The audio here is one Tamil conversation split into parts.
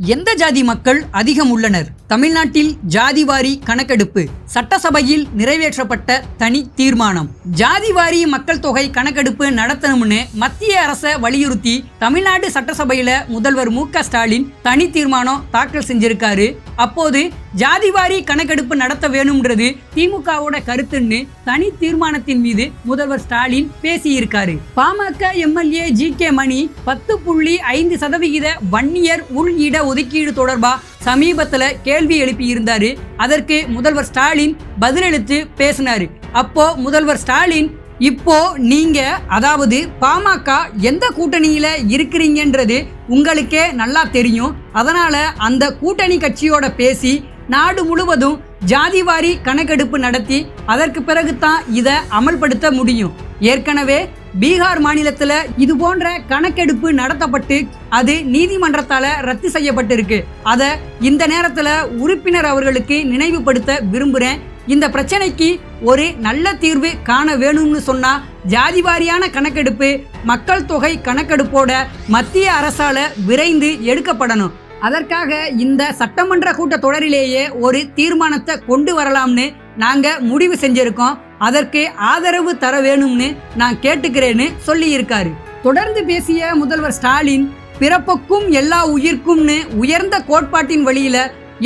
எந்த ஜாதி மக்கள் அதிகம் உள்ளனர்? தமிழ்நாட்டில் ஜாதிவாரி கணக்கெடுப்பு சட்டசபையில் நிறைவேற்றப்பட்ட தனி தீர்மானம். ஜாதிவாரி மக்கள் தொகை கணக்கெடுப்பு நடத்தணும்னு மத்திய அரசை வலியுறுத்தி தமிழ்நாடு சட்டசபையில முதல்வர் மு.க. ஸ்டாலின் தனி தீர்மானம் தாக்கல் செஞ்சிருக்காரு. அப்போது ஜாதிவாரி கணக்கெடுப்பு நடத்த வேணும்ன்றது திமுகவோட கருத்துன்னு தனி தீர்மானத்தின் மீது முதல்வர் ஸ்டாலின் பேசியிருக்காரு. பாமக எம்எல்ஏ ஜி.கே. மணி 10.5% வன்னியர் உள் இட ஒதுக்கீடு தொடர்பா சமீபத்துல கேள்வி எழுப்பி இருந்தாரு. அதற்கு முதல்வர் ஸ்டாலின் பதிலளித்து பேசினாரு. அப்போ முதல்வர் ஸ்டாலின், இப்போ நீங்க அதாவது பாமக எந்த கூட்டணியில இருக்கிறீங்கன்றது உங்களுக்கே நல்லா தெரியும். அதனால அந்த கூட்டணி கட்சியோட பேசி நாடு முழுவதும் ஜாதிவாரி கணக்கெடுப்பு நடத்தி அதற்கு பிறகுதான் இதை அமல்படுத்த முடியும். ஏற்கனவே பீகார் மாநிலத்தில் இது போன்ற கணக்கெடுப்பு நடத்தப்பட்டு அது நீதிமன்றத்தால ரத்து செய்யப்பட்டிருக்கு. அதை இந்த நேரத்தில் உறுப்பினர் அவர்களுக்கு நினைவுபடுத்த விரும்புகிறேன். இந்த பிரச்சனைக்கு ஒரு நல்ல தீர்வு காண வேணும்னு சொன்னா ஜாதிவாரியான கணக்கெடுப்பு மக்கள் தொகை கணக்கெடுப்போட மத்திய அரசால விரைந்து எடுக்கப்படணும். அதற்காக இந்த சட்டமன்ற கூட்டத்தொடரிலேயே ஒரு தீர்மானத்தை கொண்டு வரலாம்னு நாங்க முடிவு செஞ்சிருக்கோம். அதற்கு ஆதரவு தர வேணும்னு நான் கேட்டுக்கிறேன்னு சொல்லி இருக்காரு. தொடர்ந்து பேசிய முதல்வர் ஸ்டாலின், பிறப்புக்கும் எல்லா உயிர்க்கும்னு உயர்ந்த கோட்பாட்டின் வழியில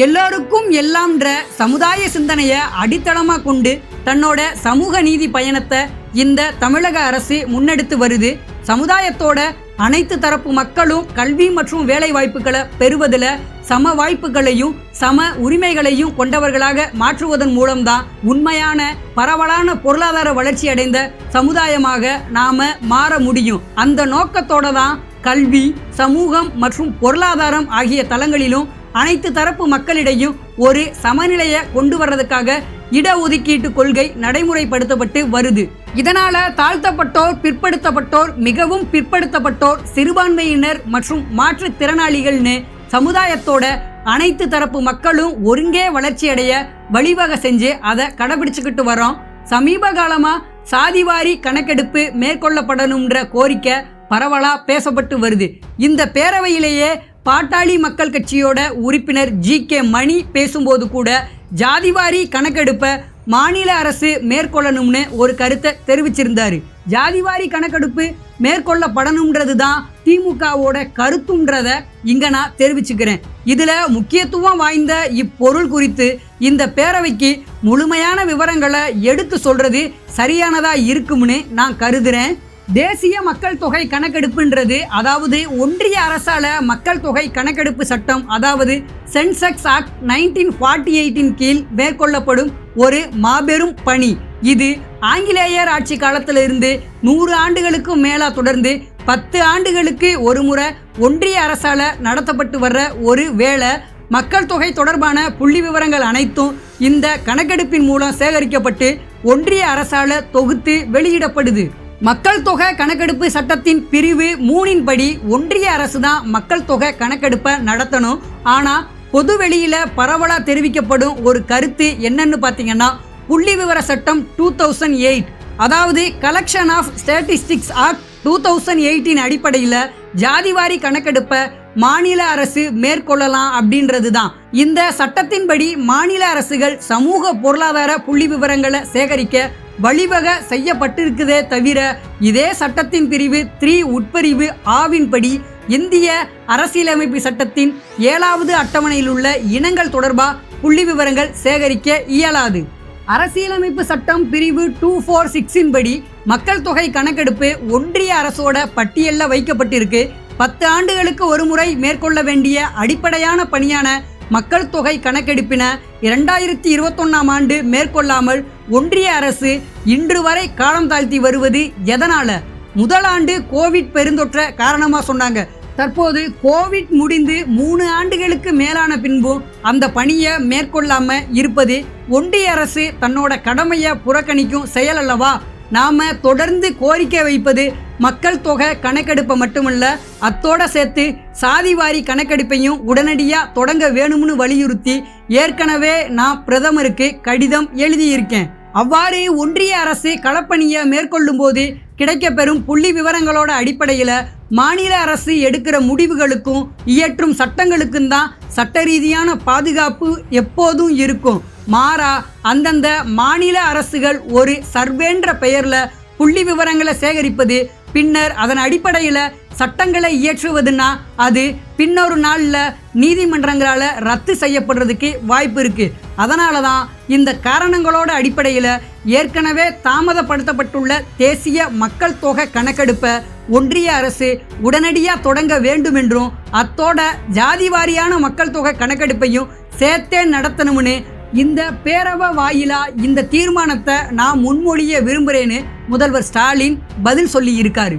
எல்லாருக்கும் எல்லாம்ன்ற சமுதாய சிந்தனைய அடித்தளமா கொண்டு தன்னோட சமூக நீதி பயணத்தை இந்த தமிழக அரசு முன்னெடுத்து வருது. சமுதாயத்தோட அனைத்து தரப்பு மக்களும் கல்வி மற்றும் வேலை வாய்ப்புகளை பெறுவதில் சம வாய்ப்புகளையும் சம உரிமைகளையும் கொண்டவர்களாக மாற்றுவதன் மூலம்தான் உண்மையான பரவலான பொருளாதார வளர்ச்சி அடைந்த சமுதாயமாக நாம மாற முடியும். அந்த நோக்கத்தோட தான் கல்வி, சமூகம் மற்றும் பொருளாதாரம் ஆகிய தளங்களிலும் அனைத்து தரப்பு மக்களிடையும் ஒரு சமநிலையை கொண்டு வர்றதுக்காக இடஒதுக்கீட்டு கொள்கை நடைமுறைப்படுத்தப்பட்டு வருது. இதனால தாழ்த்தப்பட்டோர், பிற்படுத்தப்பட்டோர், மிகவும் பிற்படுத்தப்பட்டோர், சிறுபான்மையினர் மற்றும் மாற்றுத்திறனாளிகள்னு சமுதாயத்தோட அனைத்து தரப்பு மக்களும் ஒருங்கே வளர்ச்சி அடைய வழிவகை செஞ்சு அதை கடைபிடிச்சுக்கிட்டு வரோம். சமீப காலமா சாதிவாரி கணக்கெடுப்பு மேற்கொள்ளப்படணும்ன்ற கோரிக்கை பரவலா பேசப்பட்டு வருது. இந்த பேரவையிலேயே பாட்டாளி மக்கள் கட்சியோட உறுப்பினர் ஜி.கே. மணி பேசும்போது கூட ஜாதிவாரி கணக்கெடுப்பை மாநில அரசு மேற்கொள்ளணும்னு ஒரு கருத்தை தெரிவிச்சிருந்தாரு. ஜாதிவாரி கணக்கெடுப்பு மேற்கொள்ளப்படணும்ன்றது தான் திமுகவோட கருத்துன்றத இங்க நான் தெரிவிச்சுக்கிறேன். இதுல முக்கியத்துவம் வாய்ந்த இப்பொருள் குறித்து இந்த பேரவைக்கு முழுமையான விவரங்களை எடுத்து சொல்றது சரியானதா இருக்கும்னு நான் கருதுறேன். தேசிய மக்கள் தொகை கணக்கெடுப்புன்றது அதாவது ஒன்றிய அரசால மக்கள் தொகை கணக்கெடுப்பு சட்டம் அதாவது சென்செக்ஸ் ஆக்ட் 1948 கீழ் மேற்கொள்ளப்படும் ஒரு மாபெரும் பணி. இது ஆங்கிலேயர் ஆட்சி காலத்திலிருந்து 100 ஆண்டுகளுக்கும் மேலா தொடர்ந்து 10 ஆண்டுகளுக்கு ஒரு முறை ஒன்றிய அரசால நடத்தப்பட்டு வர்ற ஒரு வேளை. மக்கள் தொகை தொடர்பான புள்ளி விவரங்கள் அனைத்தும் இந்த கணக்கெடுப்பின் மூலம் சேகரிக்கப்பட்டு ஒன்றிய அரசால தொகுத்து வெளியிடப்படுது. மக்கள் தொகை கணக்கெடுப்பு சட்டத்தின் பிரிவு 3 படி ஒன்றிய அரசு தான் மக்கள் தொகை கணக்கெடுப்பை நடத்தணும். ஆனால் பொது வெளியில பரவலா தெரிவிக்கப்படும் ஒரு கருத்து என்னன்னு பார்த்தீங்கன்னா, புள்ளி விவர சட்டம் 2008 அதாவது கலெக்ஷன் ஆஃப் ஸ்டாட்டிஸ்டிக்ஸ் ஆக்ட் 2008 அடிப்படையில் ஜாதிவாரி கணக்கெடுப்பை மாநில அரசு மேற்கொள்ளலாம் அப்படின்றது தான். இந்த சட்டத்தின்படி மாநில அரசுகள் சமூக பொருளாதார புள்ளி விவரங்களை சேகரிக்க வழிவகை செய்யப்பட்டிருக்குதே தவிர இதே சட்டத்தின் பிரிவு 3 உட்பிரிவு ஆவின் படி இந்திய அரசியலமைப்பு சட்டத்தின் 7வது அட்டவணையில் உள்ள இனங்கள் தொடர்பா புள்ளி விவரங்கள் சேகரிக்க இயலாது. அரசியலமைப்பு சட்டம் பிரிவு 246 படி மக்கள் தொகை கணக்கெடுப்பு ஒன்றிய அரசோட பட்டியலில் வைக்கப்பட்டிருக்கு. 10 ஆண்டுகளுக்கு ஒரு முறை மேற்கொள்ள வேண்டிய அடிப்படையான பணியான மக்கள் தொகை கணக்கெடுப்பின 2021 ஆண்டு மேற்கொள்ளாமல் ஒன்றிய அரசு இன்று வரை காலம் தாழ்த்தி வருவது எதனால? முதல் ஆண்டு கோவிட் பெருந்தொற்ற காரணமா சொன்னாங்க. தற்போது கோவிட் முடிந்து 3 ஆண்டுகளுக்கு மேலான பின்பும் அந்த பணியை மேற்கொள்ளாம இருப்பது ஒன்றிய அரசு தன்னோட கடமையை புறக்கணிக்கும் செயல் அல்லவா? நாம தொடர்ந்து கோரிக்கை வைப்பது மக்கள் தொகை கணக்கெடுப்பை மட்டுமல்ல, அத்தோட சேர்த்து சாதிவாரி கணக்கெடுப்பையும் உடனடியாக தொடங்க வேணும்னு வலியுறுத்தி ஏற்கனவே நான் பிரதமருக்கு கடிதம் எழுதியிருக்கேன். அவ்வாறு ஒன்றிய அரசு களப்பணியை மேற்கொள்ளும் போது கிடைக்கப்பெறும் புள்ளி விவரங்களோட அடிப்படையில் மாநில அரசு எடுக்கிற முடிவுகளுக்கும் இயற்றும் சட்டங்களுக்கும் தான் சட்ட ரீதியான பாதுகாப்பு எப்போதும் இருக்கும். மாறா அந்தந்த மாநில அரசுகள் ஒரு சர்வேன்ற பெயரில் புள்ளி விவரங்களை சேகரிப்பது, பின்னர் அதன் அடிப்படையில் சட்டங்களை இயற்றுவதுன்னா அது பின்னொரு நாளில் நீதிமன்றங்களால் ரத்து செய்யப்படுறதுக்கு வாய்ப்பு இருக்குது. அதனால தான் இந்த காரணங்களோட அடிப்படையில் ஏற்கனவே தாமதப்படுத்தப்பட்டுள்ள தேசிய மக்கள் தொகை கணக்கெடுப்பை ஒன்றிய அரசு உடனடியாக தொடங்க வேண்டும் என்றும், அத்தோட ஜாதி வாரியான மக்கள் தொகை கணக்கெடுப்பையும் சேர்த்தே நடத்தணும்னு இந்த பேரவை வாயிலா இந்த தீர்மானத்தை நான் முன்மொழிய விரும்புகிறேன்னு முதல்வர் ஸ்டாலின் பதில் சொல்லி இருக்காரு.